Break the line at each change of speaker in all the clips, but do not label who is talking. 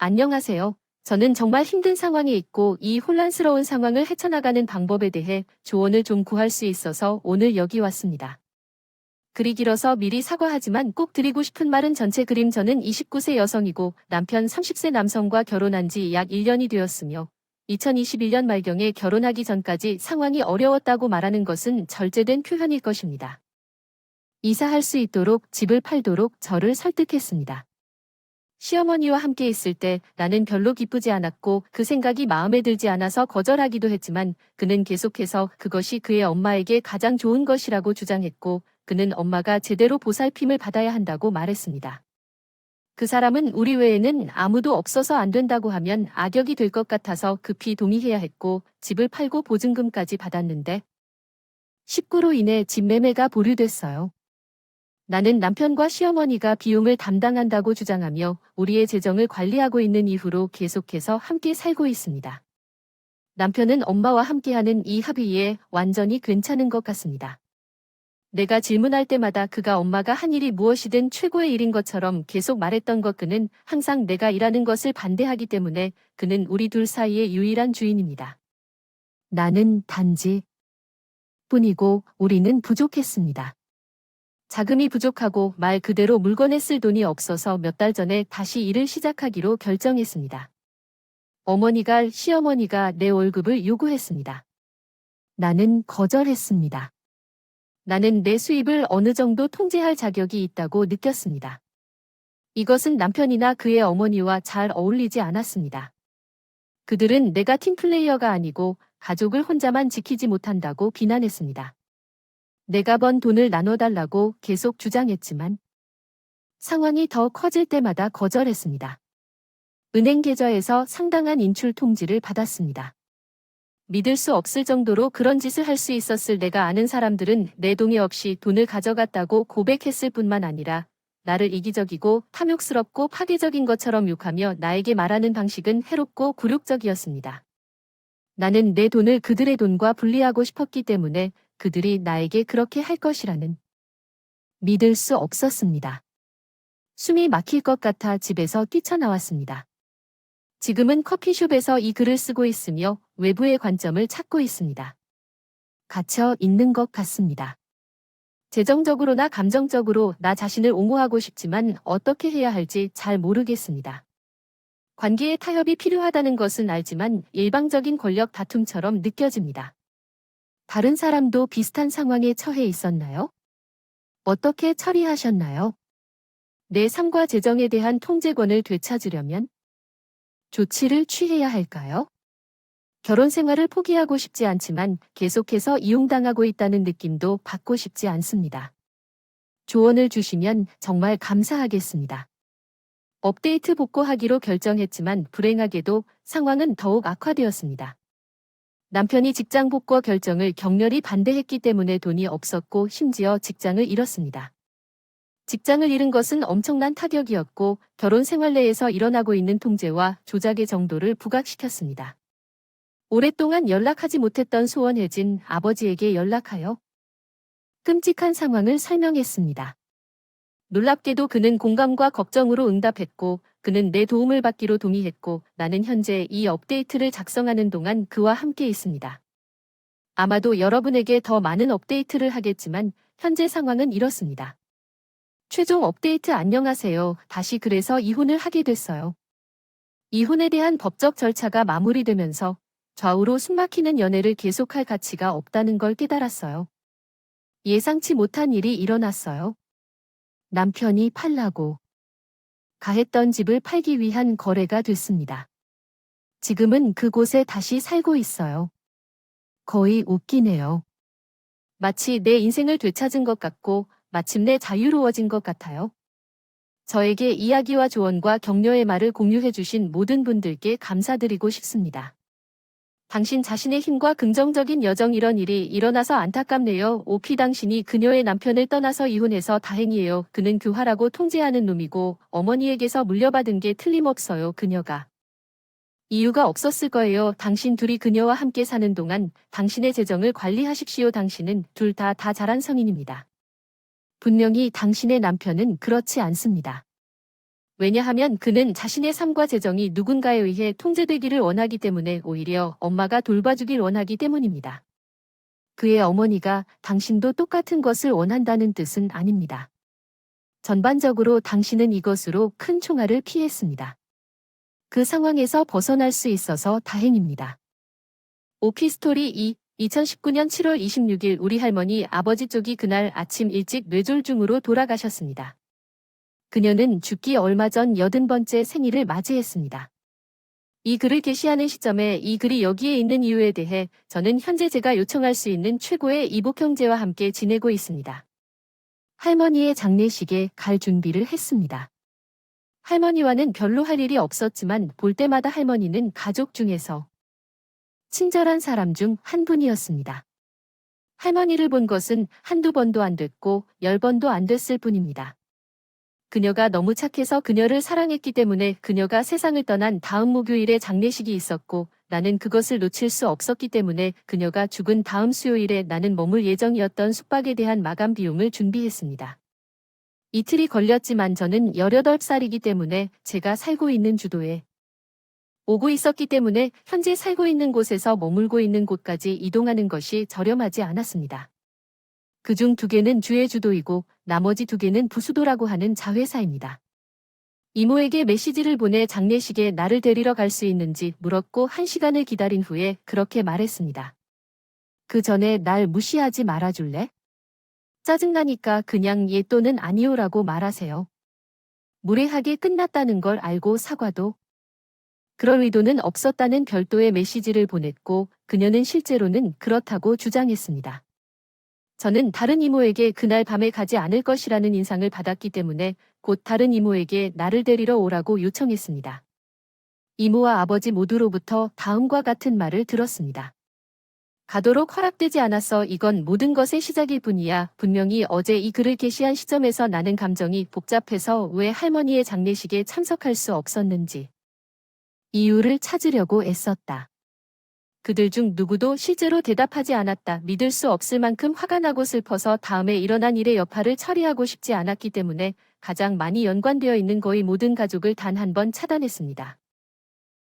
안녕하세요. 저는 정말 힘든 상황에 있고 이 혼란스러운 상황을 헤쳐나가는 방법에 대해 조언을 좀 구할 수 있어서 오늘 여기 왔습니다. 글이 길어서 미리 사과하지만 꼭 드리고 싶은 말은 전체 그림. 저는 29세 여성이고 남편 30세 남성과 결혼한 지 약 1년이 되었으며 2021년 말경에 결혼하기 전까지 상황이 어려웠다고 말하는 것은 절제된 표현일 것입니다. 이사할 수 있도록 집을 팔도록 저를 설득했습니다. 시어머니와 함께 있을 때 나는 별로 기쁘지 않았고 그 생각이 마음에 들지 않아서 거절하기도 했지만 그는 계속해서 그것이 그의 엄마에게 가장 좋은 것이라고 주장했고 그는 엄마가 제대로 보살핌을 받아야 한다고 말했습니다. 그 사람은 우리 외에는 아무도 없어서 안 된다고 하면 악역이 될 것 같아서 급히 동의해야 했고 집을 팔고 보증금까지 받았는데 식구로 인해 집 매매가 보류됐어요. 나는 남편과 시어머니가 비용을 담당한다고 주장하며 우리의 재정을 관리하고 있는 이후로 계속해서 함께 살고 있습니다. 남편은 엄마와 함께하는 이 합의에 완전히 괜찮은 것 같습니다. 내가 질문할 때마다 그가 엄마가 한 일이 무엇이든 최고의 일인 것처럼 계속 말했던 것. 그는 항상 내가 일하는 것을 반대하기 때문에 그는 우리 둘 사이의 유일한 주인입니다. 나는 단지 뿐이고 우리는 부족했습니다. 자금이 부족하고 말 그대로 물건에 쓸 돈이 없어서 몇 달 전에 다시 일을 시작하기로 결정했습니다. 시어머니가 내 월급을 요구했습니다. 나는 거절했습니다. 나는 내 수입을 어느 정도 통제할 자격이 있다고 느꼈습니다. 이것은 남편이나 그의 어머니와 잘 어울리지 않았습니다. 그들은 내가 팀플레이어가 아니고 가족을 혼자만 지키지 못한다고 비난했습니다. 내가 번 돈을 나눠달라고 계속 주장했지만 상황이 더 커질 때마다 거절했습니다. 은행 계좌에서 상당한 인출 통지를 받았습니다. 믿을 수 없을 정도로 그런 짓을 할 수 있었을 내가 아는 사람들은 내 동의 없이 돈을 가져갔다고 고백했을 뿐만 아니라 나를 이기적이고 탐욕스럽고 파괴적인 것처럼 욕하며 나에게 말하는 방식은 해롭고 굴욕적이었습니다. 나는 내 돈을 그들의 돈과 분리하고 싶었기 때문에 그들이 나에게 그렇게 할 것이라는 믿을 수 없었습니다. 숨이 막힐 것 같아 집에서 뛰쳐나왔습니다. 지금은 커피숍에서 이 글을 쓰고 있으며 외부의 관점을 찾고 있습니다. 갇혀 있는 것 같습니다. 재정적으로나 감정적으로 나 자신을 옹호하고 싶지만 어떻게 해야 할지 잘 모르겠습니다. 관계에 타협이 필요하다는 것은 알지만 일방적인 권력 다툼처럼 느껴집니다. 다른 사람도 비슷한 상황에 처해 있었나요? 어떻게 처리하셨나요? 내 삶과 재정에 대한 통제권을 되찾으려면 조치를 취해야 할까요? 결혼 생활을 포기하고 싶지 않지만 계속해서 이용당하고 있다는 느낌도 받고 싶지 않습니다. 조언을 주시면 정말 감사하겠습니다. 업데이트 복구하기로 결정했지만 불행하게도 상황은 더욱 악화되었습니다. 남편이 직장 복구 결정을 격렬히 반대했기 때문에 돈이 없었고 심지어 직장을 잃었습니다. 직장을 잃은 것은 엄청난 타격이었고 결혼 생활 내에서 일어나고 있는 통제와 조작의 정도를 부각시켰습니다. 오랫동안 연락하지 못했던 소원해진 아버지에게 연락하여 끔찍한 상황을 설명했습니다. 놀랍게도 그는 공감과 걱정으로 응답했고 그는 내 도움을 받기로 동의했고 나는 현재 이 업데이트를 작성하는 동안 그와 함께 있습니다. 아마도 여러분에게 더 많은 업데이트를 하겠지만 현재 상황은 이렇습니다. 최종 업데이트. 안녕하세요. 다시 그래서 이혼을 하게 됐어요. 이혼에 대한 법적 절차가 마무리되면서 좌우로 숨막히는 연애를 계속할 가치가 없다는 걸 깨달았어요. 예상치 못한 일이 일어났어요. 남편이 팔라고 가했던 집을 팔기 위한 거래가 됐습니다. 지금은 그곳에 다시 살고 있어요. 거의 웃기네요. 마치 내 인생을 되찾은 것 같고 마침내 자유로워진 것 같아요. 저에게 이야기와 조언과 격려의 말을 공유해 주신 모든 분들께 감사드리고 싶습니다. 당신 자신의 힘과 긍정적인 여정. 이런 일이 일어나서 안타깝네요. 오피 당신이 그녀의 남편을 떠나서 이혼해서 다행이에요. 그는 교활하고 통제하는 놈이고 어머니에게서 물려받은 게 틀림없어요. 그녀가 이유가 없었을 거예요. 당신 둘이 그녀와 함께 사는 동안 당신의 재정을 관리하십시오. 당신은 둘 다 잘한 성인입니다. 분명히 당신의 남편은 그렇지 않습니다. 왜냐하면 그는 자신의 삶과 재정이 누군가에 의해 통제되기를 원하기 때문에 오히려 엄마가 돌봐주길 원하기 때문입니다. 그의 어머니가 당신도 똑같은 것을 원한다는 뜻은 아닙니다. 전반적으로 당신은 이것으로 큰 총알을 피했습니다. 그 상황에서 벗어날 수 있어서 다행입니다. 오피스토리 2, 2019년 7월 26일 우리 할머니 아버지 쪽이 그날 아침 일찍 뇌졸중으로 돌아가셨습니다. 그녀는 죽기 얼마 전 80번째 생일을 맞이했습니다. 이 글을 게시하는 시점에 이 글이 여기에 있는 이유에 대해 저는 현재 제가 요청할 수 있는 최고의 이복 형제와 함께 지내고 있습니다. 할머니의 장례식에 갈 준비를 했습니다. 할머니와는 별로 할 일이 없었지만 볼 때마다 할머니는 가족 중에서 친절한 사람 중 한 분이었습니다. 할머니를 본 것은 한두 번도 안 됐고 10번도 안 됐을 뿐입니다. 그녀가 너무 착해서 그녀를 사랑했기 때문에 그녀가 세상을 떠난 다음 목요일에 장례식이 있었고 나는 그것을 놓칠 수 없었기 때문에 그녀가 죽은 다음 수요일에 나는 머물 예정이었던 숙박에 대한 마감 비용을 준비했습니다. 이틀이 걸렸지만 저는 18살이기 때문에 제가 살고 있는 주도에 오고 있었기 때문에 현재 살고 있는 곳에서 머물고 있는 곳까지 이동하는 것이 저렴하지 않았습니다. 그중 2개는 주의 주도이고 나머지 2개는 부수도라고 하는 자회사입니다. 이모에게 메시지를 보내 장례식에 나를 데리러 갈 수 있는지 물었고 1시간을 기다린 후에 그렇게 말했습니다. 그 전에 날 무시하지 말아줄래? 짜증나니까 그냥 예 또는 아니오라고 말하세요. 무례하게 끝났다는 걸 알고 사과도. 그럴 의도는 없었다는 별도의 메시지를 보냈고 그녀는 실제로는 그렇다고 주장했습니다. 저는 다른 이모에게 그날 밤에 가지 않을 것이라는 인상을 받았기 때문에 곧 다른 이모에게 나를 데리러 오라고 요청했습니다. 이모와 아버지 모두로부터 다음과 같은 말을 들었습니다. 가도록 허락되지 않았어. 이건 모든 것의 시작일 뿐이야. 분명히 어제 이 글을 게시한 시점에서 나는 감정이 복잡해서 왜 할머니의 장례식에 참석할 수 없었는지 이유를 찾으려고 애썼다. 그들 중 누구도 실제로 대답하지 않았다. 믿을 수 없을 만큼 화가 나고 슬퍼서 다음에 일어난 일의 여파를 처리하고 싶지 않았기 때문에 가장 많이 연관되어 있는 거의 모든 가족을 단 한 번 차단했습니다.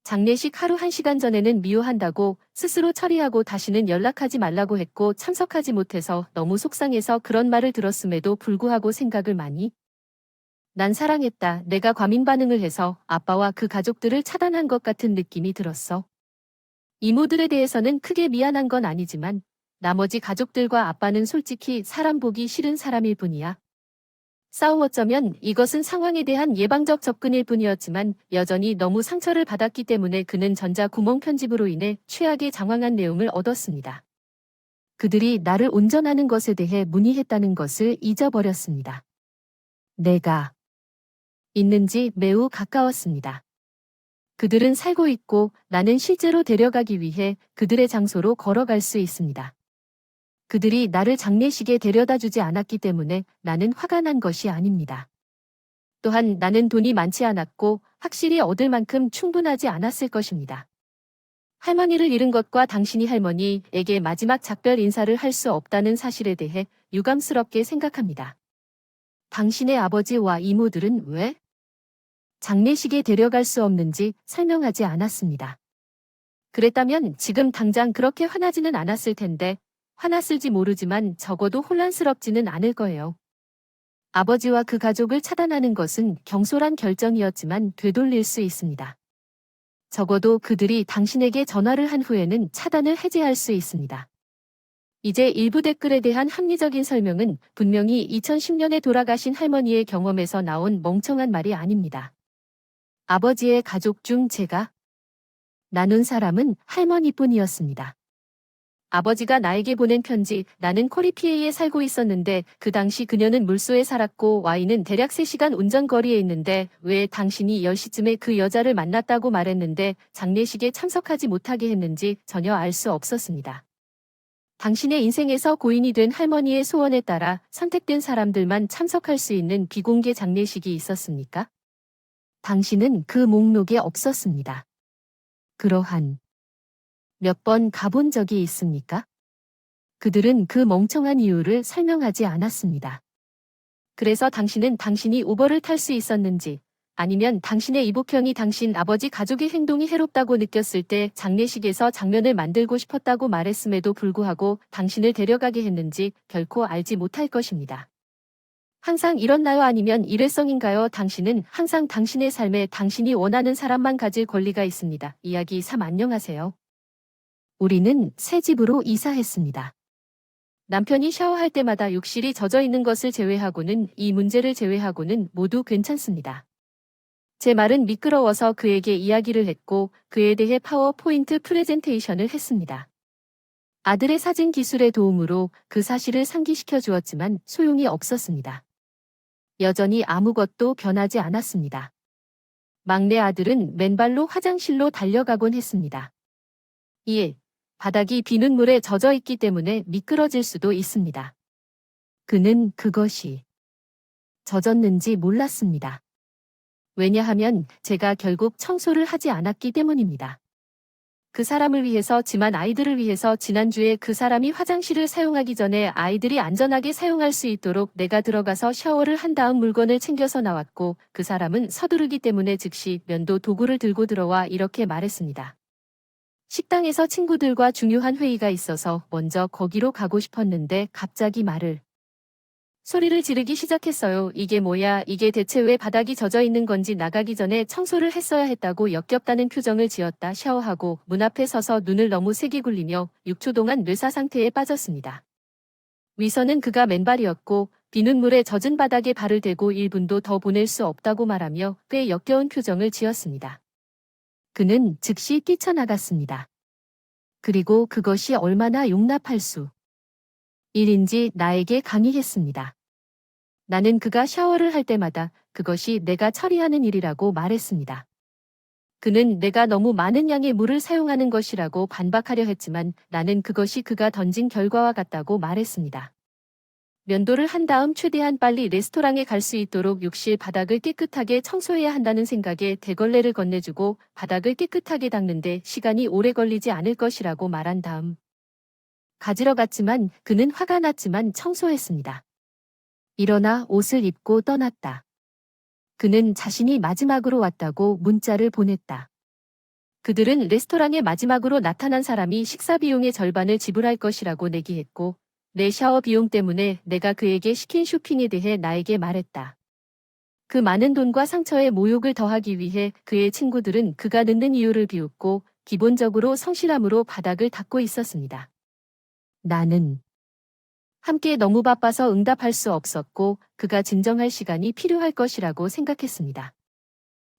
장례식 하루 1시간 전에는 미워한다고 스스로 처리하고 다시는 연락하지 말라고 했고 참석하지 못해서 너무 속상해서 그런 말을 들었음에도 불구하고 생각을 많이 난 사랑했다. 내가 과민 반응을 해서 아빠와 그 가족들을 차단한 것 같은 느낌이 들었어. 이모들에 대해서는 크게 미안한 건 아니지만 나머지 가족들과 아빠는 솔직히 사람 보기 싫은 사람일 뿐이야. 싸우었자면 이것은 상황에 대한 예방적 접근일 뿐이었지만 여전히 너무 상처를 받았기 때문에 그는 전자구멍 편집으로 인해 최악의 장황한 내용을 얻었습니다. 그들이 나를 온전하는 것에 대해 문의했다는 것을 잊어버렸습니다. 내가 있는지 매우 가까웠습니다. 그들은 살고 있고 나는 실제로 데려가기 위해 그들의 장소로 걸어갈 수 있습니다. 그들이 나를 장례식에 데려다 주지 않았기 때문에 나는 화가 난 것이 아닙니다. 또한 나는 돈이 많지 않았고 확실히 얻을 만큼 충분하지 않았을 것입니다. 할머니를 잃은 것과 당신이 할머니에게 마지막 작별 인사를 할 수 없다는 사실에 대해 유감스럽게 생각합니다. 당신의 아버지와 이모들은 왜 장례식에 데려갈 수 없는지 설명하지 않았습니다. 그랬다면 지금 당장 그렇게 화나지는 않았을 텐데 화났을지 모르지만 적어도 혼란스럽지는 않을 거예요. 아버지와 그 가족을 차단하는 것은 경솔한 결정이었지만 되돌릴 수 있습니다. 적어도 그들이 당신에게 전화를 한 후에는 차단을 해제할 수 있습니다. 이제 일부 댓글에 대한 합리적인 설명은 분명히 2010년에 돌아가신 할머니의 경험에서 나온 멍청한 말이 아닙니다. 아버지의 가족 중 제가 나눈 사람은 할머니뿐이었습니다. 아버지가 나에게 보낸 편지, 나는 코리피에이에 살고 있었는데 그 당시 그녀는 물소에 살았고 와이는 대략 3시간 운전거리에 있는데 왜 당신이 10시쯤에 그 여자를 만났다고 말했는데 장례식에 참석하지 못하게 했는지 전혀 알 수 없었습니다. 당신의 인생에서 고인이 된 할머니의 소원에 따라 선택된 사람들만 참석할 수 있는 비공개 장례식이 있었습니까? 당신은 그 목록에 없었습니다. 그러한 몇 번 가본 적이 있습니까? 그들은 그 멍청한 이유를 설명하지 않았습니다. 그래서 당신은 당신이 우버를 탈 수 있었는지, 아니면 당신의 이복형이 당신 아버지 가족의 행동이 해롭다고 느꼈을 때 장례식에서 장면을 만들고 싶었다고 말했음에도 불구하고 당신을 데려가게 했는지 결코 알지 못할 것입니다. 항상 이렇나요? 아니면 일회성인가요? 당신은 항상 당신의 삶에 당신이 원하는 사람만 가질 권리가 있습니다. 이야기 3. 안녕하세요. 우리는 새 집으로 이사했습니다. 남편이 샤워할 때마다 욕실이 젖어 있는 것을 제외하고는 이 문제를 제외하고는 모두 괜찮습니다. 제 말은 미끄러워서 그에게 이야기를 했고 그에 대해 파워포인트 프레젠테이션을 했습니다. 아들의 사진 기술의 도움으로 그 사실을 상기시켜 주었지만 소용이 없었습니다. 여전히 아무것도 변하지 않았습니다. 막내 아들은 맨발로 화장실로 달려가곤 했습니다. 1. 바닥이 비눗물에 젖어 있기 때문에 미끄러질 수도 있습니다. 그는 그것이 젖었는지 몰랐습니다. 왜냐하면 제가 결국 청소를 하지 않았기 때문입니다. 그 사람을 위해서지만 아이들을 위해서 지난주에 그 사람이 화장실을 사용하기 전에 아이들이 안전하게 사용할 수 있도록 내가 들어가서 샤워를 한 다음 물건을 챙겨서 나왔고 그 사람은 서두르기 때문에 즉시 면도 도구를 들고 들어와 이렇게 말했습니다. 식당에서 친구들과 중요한 회의가 있어서 먼저 거기로 가고 싶었는데 갑자기 소리를 지르기 시작했어요. 이게 뭐야? 이게 대체 왜 바닥이 젖어 있는 건지 나가기 전에 청소를 했어야 했다고 역겹다는 표정을 지었다. 샤워하고 문 앞에 서서 눈을 너무 세게 굴리며 6초 동안 뇌사 상태에 빠졌습니다. 위선은 그가 맨발이었고 비눗물에 젖은 바닥에 발을 대고 1분도 더 보낼 수 없다고 말하며 꽤 역겨운 표정을 지었습니다. 그는 즉시 뛰쳐나갔습니다. 그리고 그것이 얼마나 용납할 수 일인지 나에게 강의했습니다. 나는 그가 샤워를 할 때마다 그것이 내가 처리하는 일이라고 말했습니다. 그는 내가 너무 많은 양의 물을 사용하는 것이라고 반박하려 했지만 나는 그것이 그가 던진 결과와 같다고 말했습니다. 면도를 한 다음 최대한 빨리 레스토랑에 갈 수 있도록 욕실 바닥을 깨끗하게 청소해야 한다는 생각에 대걸레를 건네주고 바닥을 깨끗하게 닦는데 시간이 오래 걸리지 않을 것이라고 말한 다음 가지러 갔지만 그는 화가 났지만 청소했습니다. 일어나 옷을 입고 떠났다. 그는 자신이 마지막으로 왔다고 문자를 보냈다. 그들은 레스토랑에 마지막으로 나타난 사람이 식사 비용의 절반을 지불할 것이라고 내기했고 내 샤워 비용 때문에 내가 그에게 시킨 쇼핑에 대해 나에게 말했다. 그 많은 돈과 상처에 모욕을 더하기 위해 그의 친구들은 그가 늦는 이유를 비웃고 기본적으로 성실함으로 바닥을 닦고 있었습니다. 나는 함께 너무 바빠서 응답할 수 없었고 그가 진정할 시간이 필요할 것이라고 생각했습니다.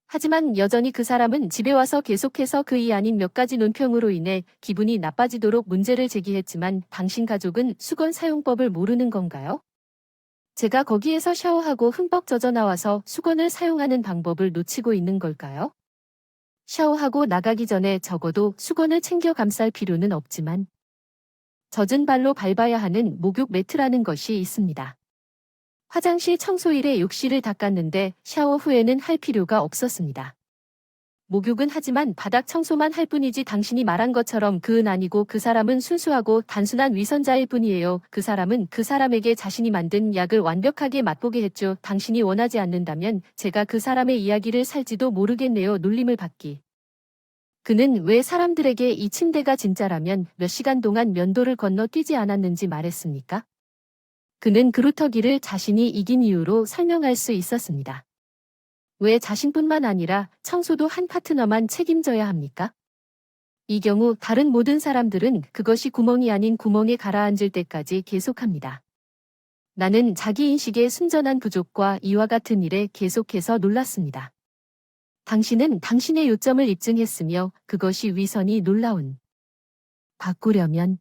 하지만 여전히 그 사람은 집에 와서 계속해서 그이 아닌 몇 가지 논평으로 인해 기분이 나빠지도록 문제를 제기했지만 당신 가족은 수건 사용법을 모르는 건가요? 제가 거기에서 샤워하고 흠뻑 젖어 나와서 수건을 사용하는 방법을 놓치고 있는 걸까요? 샤워하고 나가기 전에 적어도 수건을 챙겨 감쌀 필요는 없지만 젖은 발로 밟아야 하는 목욕 매트라는 것이 있습니다. 화장실 청소일에 욕실을 닦았는데 샤워 후에는 할 필요가 없었습니다. 목욕은 하지만 바닥 청소만 할 뿐이지 당신이 말한 것처럼 그은 아니고 그 사람은 순수하고 단순한 위선자일 뿐이에요. 그 사람은 그 사람에게 자신이 만든 약을 완벽하게 맛보게 했죠. 당신이 원하지 않는다면 제가 그 사람의 이야기를 살지도 모르겠네요. 놀림을 받기. 그는 왜 사람들에게 이 침대가 진짜라면 몇 시간 동안 면도를 건너뛰지 않았는지 말했습니까? 그는 그루터기를 자신이 이긴 이유로 설명할 수 있었습니다. 왜 자신뿐만 아니라 청소도 한 파트너만 책임져야 합니까? 이 경우 다른 모든 사람들은 그것이 구멍이 아닌 구멍에 가라앉을 때까지 계속합니다. 나는 자기인식의 순전한 부족과 이와 같은 일에 계속해서 놀랐습니다. 당신은 당신의 요점을 입증했으며 그것이 위선이 놀라운. 바꾸려면